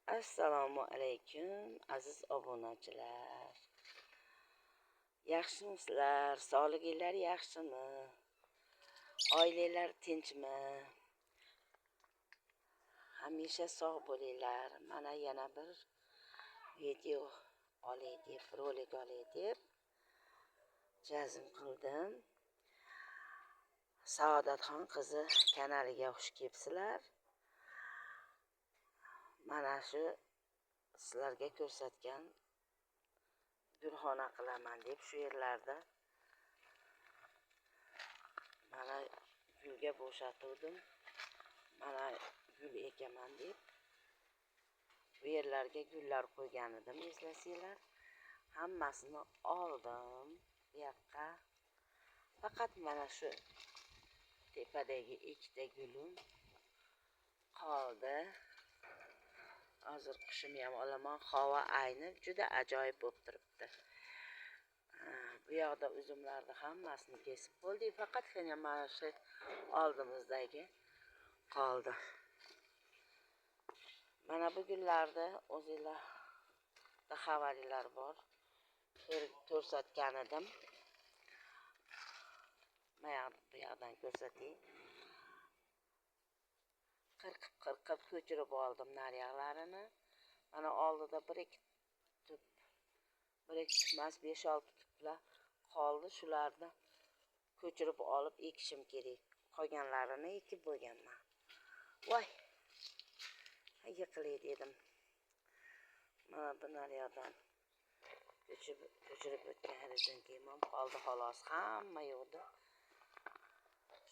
Assalomu alaykum aziz obunachilar. Yaxshimisizlar? Sog'liginglar yaxshimi? Oilalar tinchmi? Hamisha sog' bo'linglar. Mana yana bir video olay deb, rolik olay deb jazm qildim. Saodatxon qizi kanaliga xush kelibsizlar. Mana shu sizlarga ko'rsatgan gulxona qilaman deb shu yerlarda mana gulga bo'shatuvdim. Mana gul ekaman deb bu yerlarga gullar qo'ygan edim, eslasanglar. Hammasini oldim bu yoqqa. Faqat mana shu tepadagi ikkita gulim qoldi. Hozir qushimni ham olaman. Havo ayni juda ajoyib bo'lib turibdi. Bu yoqda uzumlarni hammasini kesib bo'ldik. Faqatgina mana shu oldimizdagi qoldi. Mana bu gullarda o'zingizlarda xabaringlar bor. Ko'rsatgan edim. Mana bu yoqdan ko'rsatayım. Qirqib ko'chirib oldim naryoqlarini. Mana oldida bir ikki emas 5-6 tuplar qoldi. Shularni ko'chirib olib ekishim kerak. Qolganlarini ekib bo'lganman. Voy. Yiqilay dedim. Mana bu naryoqdan ko'chirib o'tgan rezervim ham qoldi xolos. Hamma yo'qdi.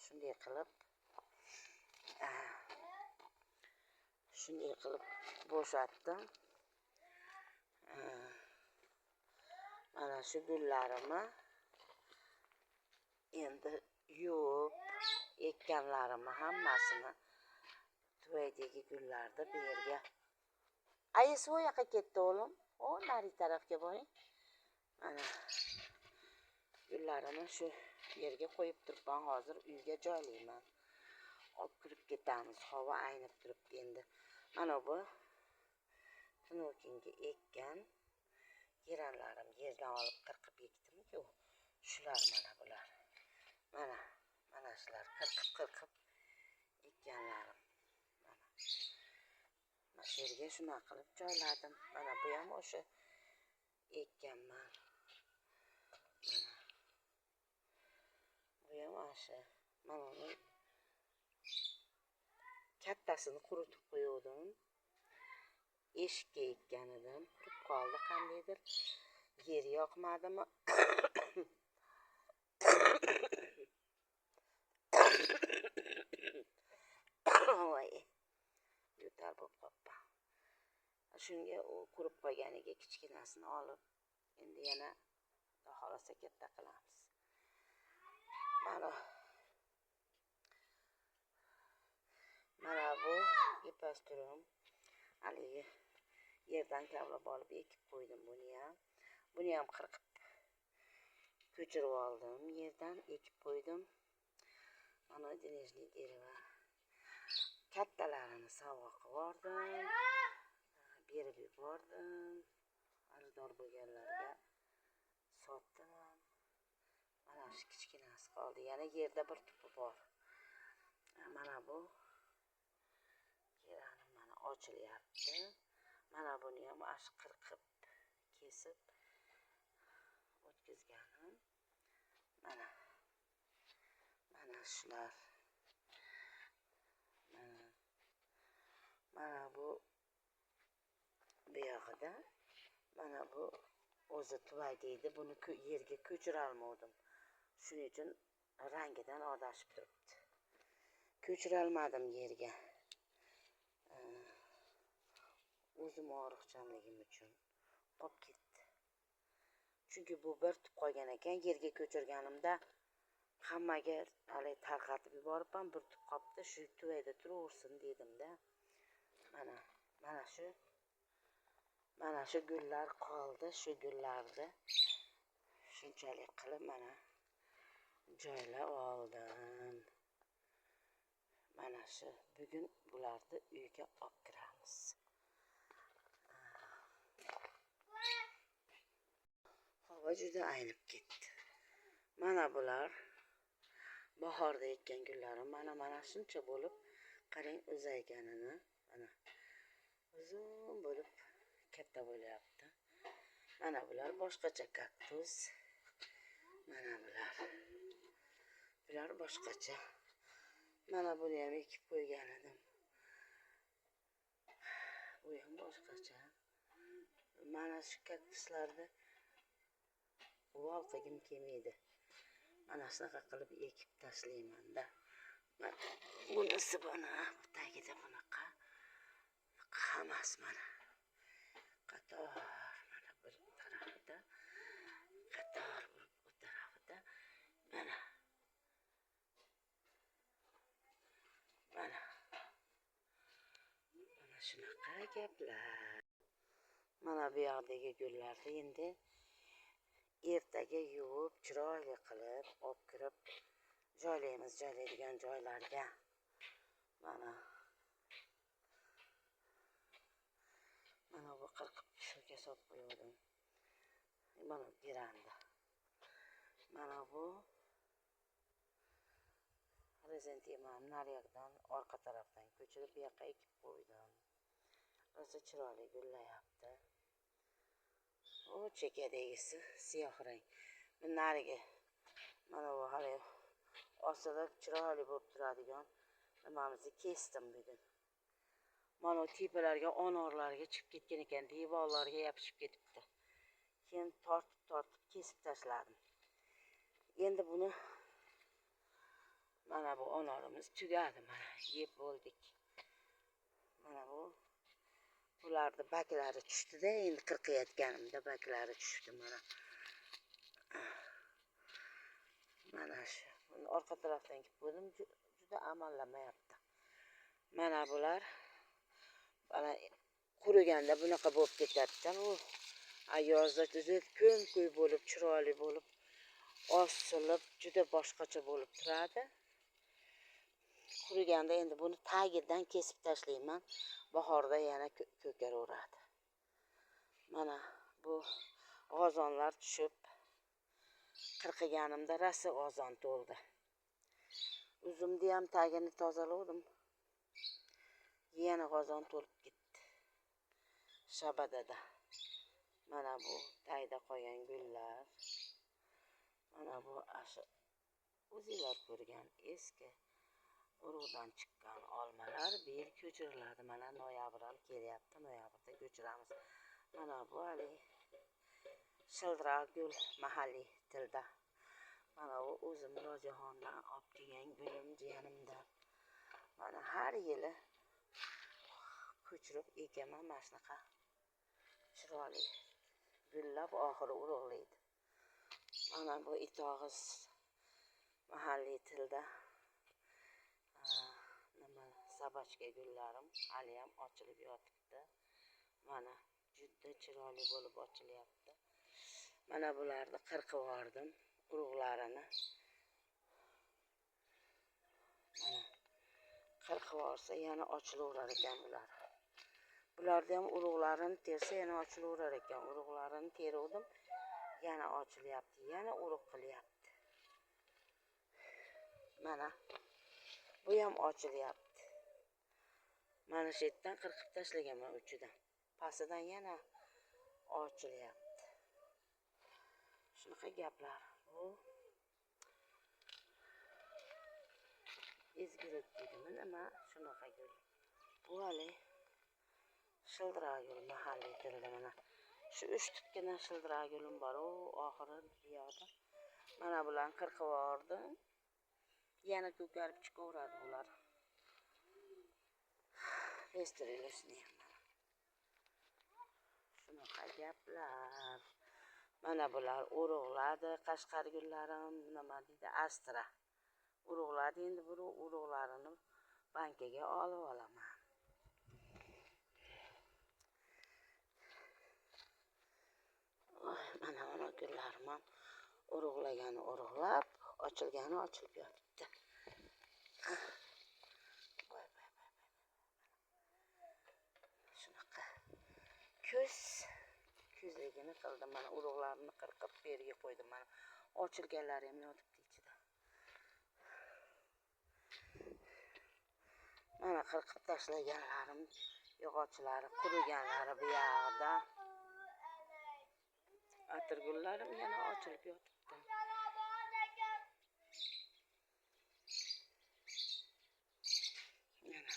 Shunday qilib bo'shatdim. Mana shu gullarimni endi yuvib ekkanlarimni hammasini tuvaydagi gullarni bu yerga. Ayisi u yoqqa ketdi o'g'lim. O nari tarafga boring. Mana gullarimni shu yerga qo'yib turibman. Hozir uyga joylayman. Olib kirib ketamiz. Havo aynib turibdi endi. Mana bu Tinokinga ekkan geranlarim yerdan olib qirqib ekdim-ku. Shular mana bular. Mana shular qirqib ekkanlarim. Mana shu yerga shuna qilib joyladim. Mana bu ham o'sha ekkanman. Bu ham o'sha. Mana uni kattasini quritib qo'ydim. Eshikka ekkan edim. Qurib qoldi qandaydir. Yer yoqmadimi? Voy. Yo'tal bo'lib qoppa. Shunga u qurib qo'yganiga kichkinasini olib, endi yana xohlasa katta qilamiz. Mana bu ipasturum. Haligi yerdan kavlab olib ekib qo'ydim buni ham. Buni ham qirqib ko'chirib oldim. Yerdan ekib qo'ydim. Mana denejli deriva. Kattalarini sovg'a qilib yubordim. Berib yubordim. Arzidor bo'lganlarga sotdim. Mana shu kichkinasi qoldi. Yana yerda bir tupi bor. Mana bu geranim mana ochilyapti. Mana buni ham ash qirqib kesib o'tkazganim. Mana shular. Mana bu yog'ida. Mana bu o'zi tuvay deydi. Buni yerga ko'chira olmadim. Shuning uchun rangidan odashib turibdi. Ko'chira olmadim yerga. O'zim og'riqchanligim uchun qolib ketdi. Chunki bu bir tub qolgan ekan, yerga ko'chirganimda hammaga hali tarqatib yuboribman, bir tub qolibdi, shu tuvayda turaversin dedim-da. Mana shu gullar qoldi, shu gullarni shunchalik qilib mana joylab oldim. Mana shu bugun bularni uyga olib kiramiz. juda aynib ketdi. Mana bular bahorda ekkan gullarim. Mana shuncha bo'lib, qarang uzayganini. Mana uzun bo'lib katta bo'lyapti. Mana bular boshqacha kaktus. Mana bular boshqacha. Mana buni ham ekib qo'ygan edim. Bu ham boshqacha. Mana shu kaktuslarni qilgim kelmaydi. Mana shunaqa qilib ekib tashlayman-da. Bunisi bana, bu tagida bunaqa. Hammasi mana. Qator, mana bir tarafida, qator bu tarafida. Mana. Mana shunaqa gaplar. Mana bu yoqdagi gullarni endi ertaga yuvib, chiroyli qilib, olib kirib joylaydigan joylarga. Mana bu qirqib suvga solib qo'ydim. Mana giranda. Mana bu rezentiyam naryoqdan orqa tarafdan ko'chirib bu yoqqa ekib qo'ydim. Rosa chiroyli gullayapti. O chekadagisi siyoh rang. Bu nariga mana bu hali osilib chiroyli bo'lib turadigan nimamizni kesdim bugun. Mana tepalarga onorlarga chiqib ketgan ekan, devorlarga yopishib ketibdi. Keyin tortib kesib tashladim. Endi buni mana bu onorimiz tugadi, mana yeb bo'ldik. Mana bularni baklari tushdi-da, endi qirqayotganimda baklari tushdi mana. Mana shu. Buni orqa tarafdan kelib qo'ydim, juda amallamayapti. Mana bular mana quriganda bunaqa bo'lib ketadi-da bu. Yozda juda ko'm-ko'y bo'lib, chiroyli bo'lib, osilib, juda boshqacha bo'lib turadi. Quriganda endi buni tagidan kesib tashlayman. Bahorda yana ko'karaveradi. Mana bu g'ozonlar tushib qirqiganimda rasa g'ozon to'ldi. Uzumni ham tagini tozaladim. Yana g'ozon to'lib ketdi. Shabadada. Mana bu tagida qolgan gullar. Mana bu o'zinglar ko'rgan eski urug'dan chiqqan olmalar bu yil ko'chiriladi. Mana noyabr kelyapti, noyabrda ko'chiramiz. Mana bu hali shildiroq gul mahalliy tilda. Mana bu o'zim Rojahondan olib kelgan gulim jiyanimdan. Mana har yili ko'chirib ekaman mana shunaqa chiroyli gullab oxiri urug'laydi. Mana bu itog'iz mahalliy tilda sabachka gullarim hali ham ochilib yotibdi. Mana juda chiroyli bo'lib ochilyapti. Mana bularni qirqib yubordim, urug'larini. Mana qirqib yuborsa yana ochilaverar ekan bular. Bularda ham urug'larini tersa yana ochilaverar ekan. Urug'larini teruvdim, yana ochilyapti, yana urug' qilyapti. Mana bu ham ochilyapti. Mana shu yerdan qirqib tashlaganman uchidan. Pastidan yana ochilyapti. Shunaqa gaplar. Bu ezgilik deydimi nima? Shunaqa gul. Bu hali shildiroq gul mahalliy tilda mana. Shu 3 tukkina shildiroq gulim bor, oxiri bu yoqda. Mana bularni qirqib yubordim. Yana ko'karib chiqaveradi bular. Estirishni ham. Shunaqa gaplar. Mana bular urug'ladi, Qashqar gullarim, nima deydi, Astra. Urug'ladi, endi bu urug'larini bankaga olib olaman. Mana gullarim ham urug'lagani urug'lab, ochilgani ochilib yotibdi. Shunaqa. Kuz tezligini qildim. Mana urug'larini qirqib beriga qo'ydim. Mana ochilganlari ham yotibdi ichida. Mana qirqib tashlaganlarim, yog'ochlari quriganlari bu yoqda. Atirgullarim yana ochilib yotibdi. Mana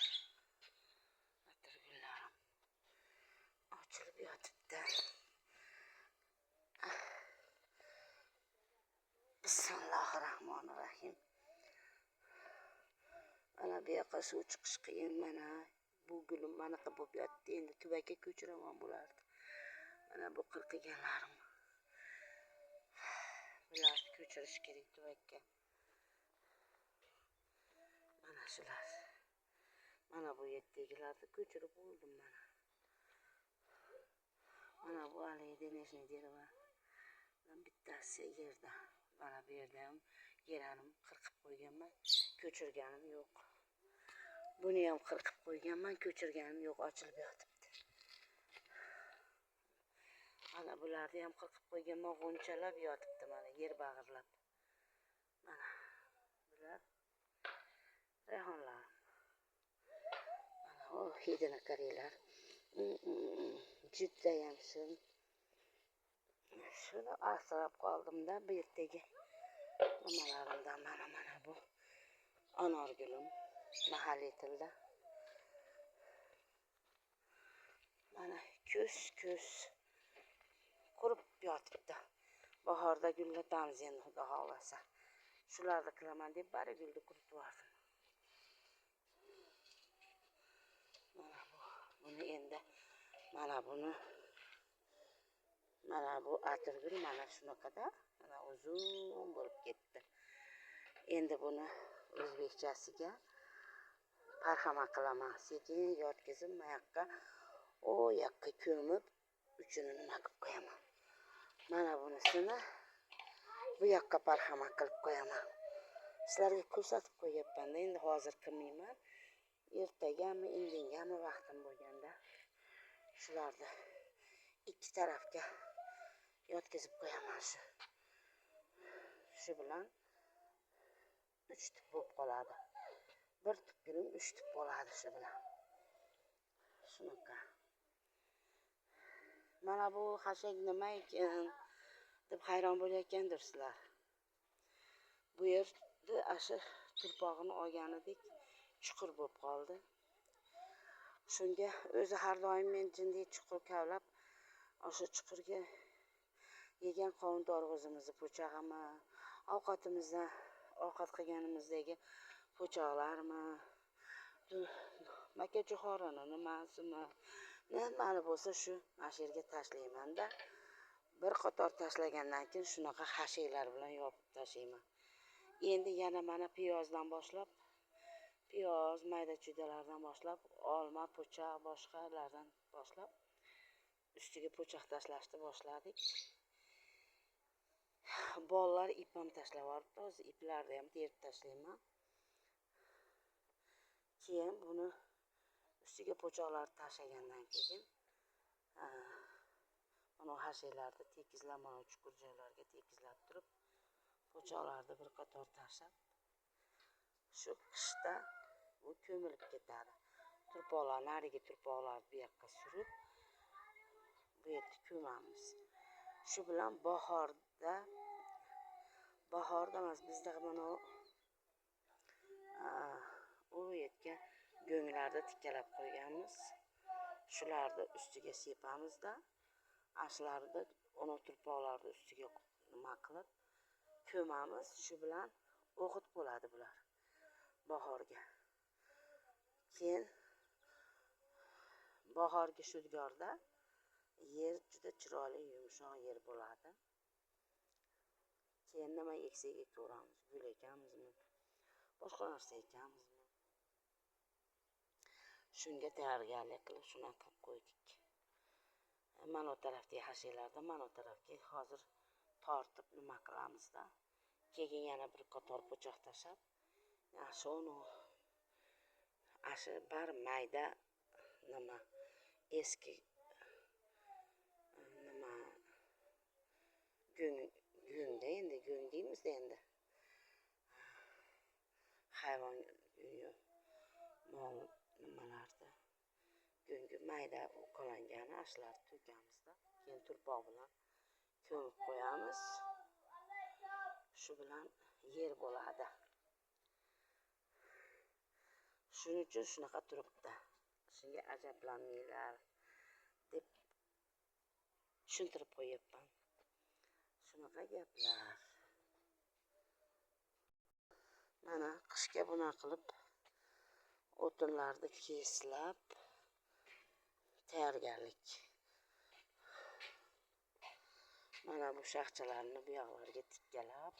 atirgullarim ochilib yotibdi. Bismillahirrahmanirrahim. Mana bu yoqqa suv chiqish qiyin. Mana bu gulim manaqa bo'lib yotdi. Endi tuvakka ko'chiraman bularni. Mana bu qirqiganlarim. Bularni ko'chirish kerak tuvakka. Mana shular. Mana bu yerdagilarni ko'chirib bo'ldim mana. Mana bu haligi denejniy dereva. Bittasi yerda. Mana bu yerda ham yeranim qirqib qo'yganman. Ko'chirganim yo'q. Buni ham qirqib qo'yganman, ko'chirganim yo'q, ochilib yotibdi. Mana bularni ham qirqib qo'yganman, g'unchalab yotibdi mana yer bag'irlab. Mana bular rayhonlar. Mana o hidini qaranglar. Juda ham shuni asrab qoldim-da bu yerdagi nimalarimdan. Mana bu anorgulim mahalliy tilda. Mana ko'z qurib yotibdi. Bahorda gullatamiz endi xudo xohlasa. Shularni qilaman deb bari gulni quritib yubordim. Mana buni endi mana bu atirgul mana shunaqada, mana uzun bo'lib ketdi. Endi buni o'zbekchasiga parhama qilaman. Sekin yotkizib, mayaqqa o yoqqa ko'mib, uchini nima qilib qo'yaman. Mana bunisini bu yoqqa parhama qilib qo'yaman. Sizlarga ko'rsatib qo'yapman-da, endi hozir qilmayman. Ertagami, indingami vaqtim bo'lganda shularni ikki tarafga yotkizib qo'yaman shu bilan 3 tip bo'lib qoladi. Bir tip gulim 3 tip bo'ladi shu bilan. Shunaqa. Mana bu hashak nima ekan deb hayron bo'layotgandirsizlar. Bu yerda asha turpog'ini olganidek chuqur bo'lib qoldi. Shunga o'zi har doim men jinday chuqur kavlab, o'sha chuqurga yegan qovun dorg'izimizni po'chag'imi, ovqat qilganimizdagi po'choqlarmi, makajo'xorini nimasimi, nimani bo'lsa shu mana yerga tashlayman-da. Bir qator tashlagandan keyin shunaqa hashaklar bilan yopib tashlayman. Endi yana mana piyozdan boshlab, piyoz, mayda chuydalardan boshlab, olma, po'choq, boshqalardan boshlab ustiga po'choq tashlashni boshladik. Bollar ip ham tashlab yuboribdi. Hozir iplarni ham terib tashlayman. Keyin buni ustiga po'choqlarni tashlagandan keyin mana hashaklarni tekizlab, mana chuqur joylarga tekizlab turib, po'choqlarni bir qator tashlab, shu qishda u ko'milib ketadi. Turpoqlar, narigi turpoqlarni bu yoqqa surib, bu yerda ko'mamiz. Shu bilan bahorda emas, bizda mana u yerga go'nglarni tikkalab qo'yganmiz. Shularni ustiga sepamiz-da, ashlarni, ona turpoqlarni ustiga nima qilib ko'mamiz. Shu bilan o'g'it bo'ladi bular bahorga. Keyin bahorgi shudgorda yer juda chiroyli, yumshoq yer bo'ladi. Keyin nima eksak ekaveramiz. Gul ekamizmi, boshqa narsa ekamizmi. Shunga tayyorgarlik qilib shunaqa qilib qo'ydik. Mana o tarafdagi hashaklardan mana o tarafga hozir tortib nima qilamiz-da. Keyin yana bir qator po'choq tashlab, asha bar mayda nima eski nima go'ngda endi go'ng deymiz endi. Hayvon mol nimalarda go'ngga mayda uqalangani ashlarni to'kamizda. Keyin turpoq bilan ko'mib qo'yamiz. Shu bilan yer bo'ladi. Shuning uchun shunaqa turibdi. Shunga ajablanmanglar deb tushuntirib qo'yapman. Shunaqa gaplar. Mana qishga bunaqa qilib o'tinlarni keslab tayyorgarlik. Mana bu shaxchalarni bu yoqlarga tikkalab.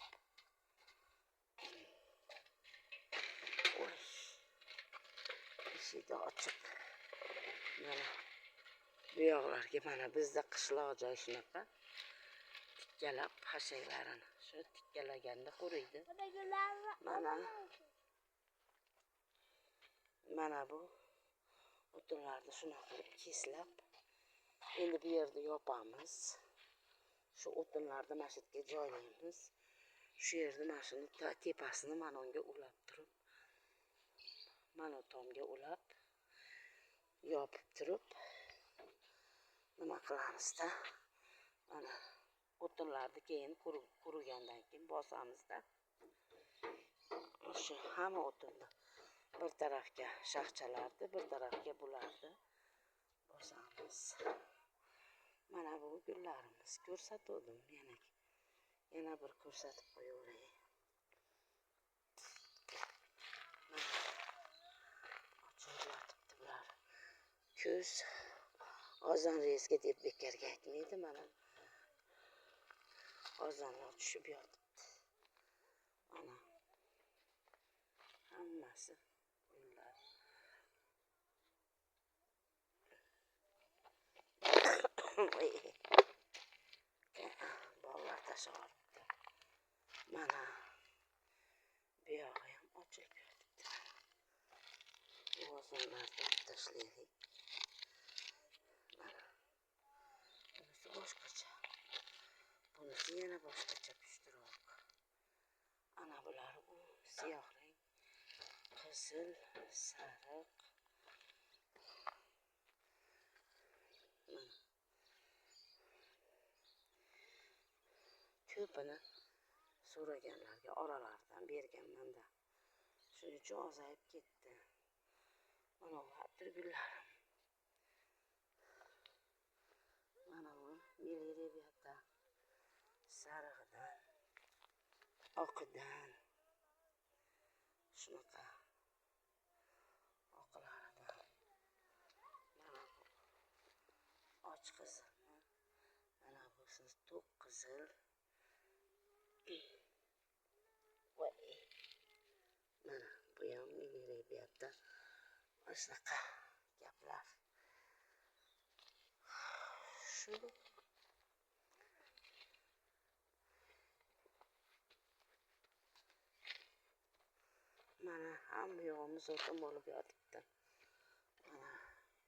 Eshikni ochib. Mana bu yoqlarga mana bizda qishloq joy shunaqa tikkalab hashaklarini. Shu tikkalaganda quriydi. Mana bu o'tinlarni shunaqa qilib keslab. Endi bu yerda yopamiz. Shu o'tinlarni mana shu yerga joylaymiz. Shu yerda mana shuni tepasini mana unga ulab turib, mana tomga ulab yopib turib nima qilamizda? Mana o'tinlarni keyin qurigandan keyin bosamizda. O'sha hamma o'tinni bir tarafga shaxchalarni, bir tarafga bularni bosamiz. Mana bu gullarimiz. Ko'rsatdim yana bir ko'rsatib qo'yaveray. Ochilib bular. Ko'z ozon rezga deb bekarga aytmaydi mana. Ozonlar tushib yotibdi. Mana hammasi gullar. Bog'lar tashlabdi. Mana bu yog'i ham ochilib yotibdi. Ozonlarni tashlaylik. Mana bunisi boshqacha. Bunisi yana boshqacha pushtiroq. Ana bular u siyoh rang, qizil, sariq. Ko'pini so'raganlarga oralardan berganman-da. Shuning uchun ozayib ketdi. Mana bu atirgullarim. Mana bu milereviyada sarig'idan, oqidan, shunaqa oqlaridan. Mana bu och qizilmi? Mana bu to'q qizil. Mana bu ham milereviyada shunaqa gaplar. Shu mana hamma yog'imiz o'tin bo'lib yotibdi. Mana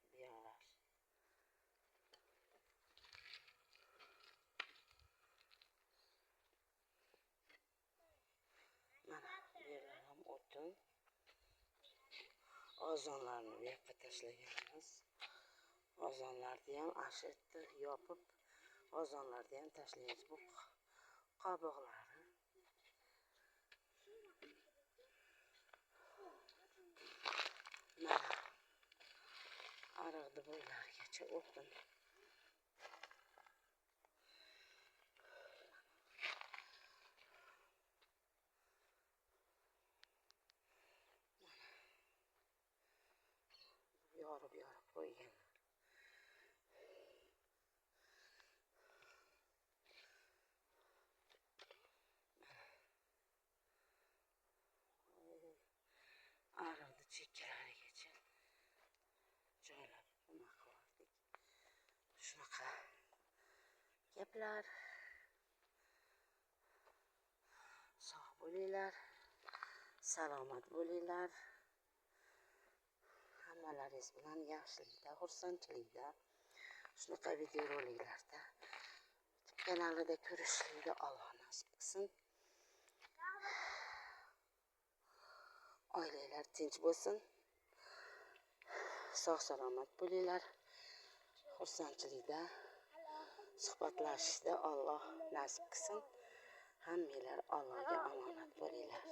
bu yoqlar. Mana bu yerlar ham o'tin. Ozonlarni bu yoqqa tashlaganmiz. Ozonlarni ham ashitni yopib, ozonlarni ham tashlaymiz. Bu qobiqlari. Mana ariqni bo'ylarigacha o'tin. Yorib qo'ygan. Ariqni chekkalarigacha joylab nima qildik. Shunaqa gaplar. Sog' bo'linglar, salomat bo'linglar. Hammalaringiz bilan yaxshilikda, xursandchilikda shunaqa videoroliklarda kanalida ko'rishlikni Alloh nasib qilsin. Oilalar tinch bo'lsin. Sog' salomat bo'linglar. Xursandchilikda suhbatlashishda Alloh nasib qilsin. Hammanglar Allohga omonat bo'linglar.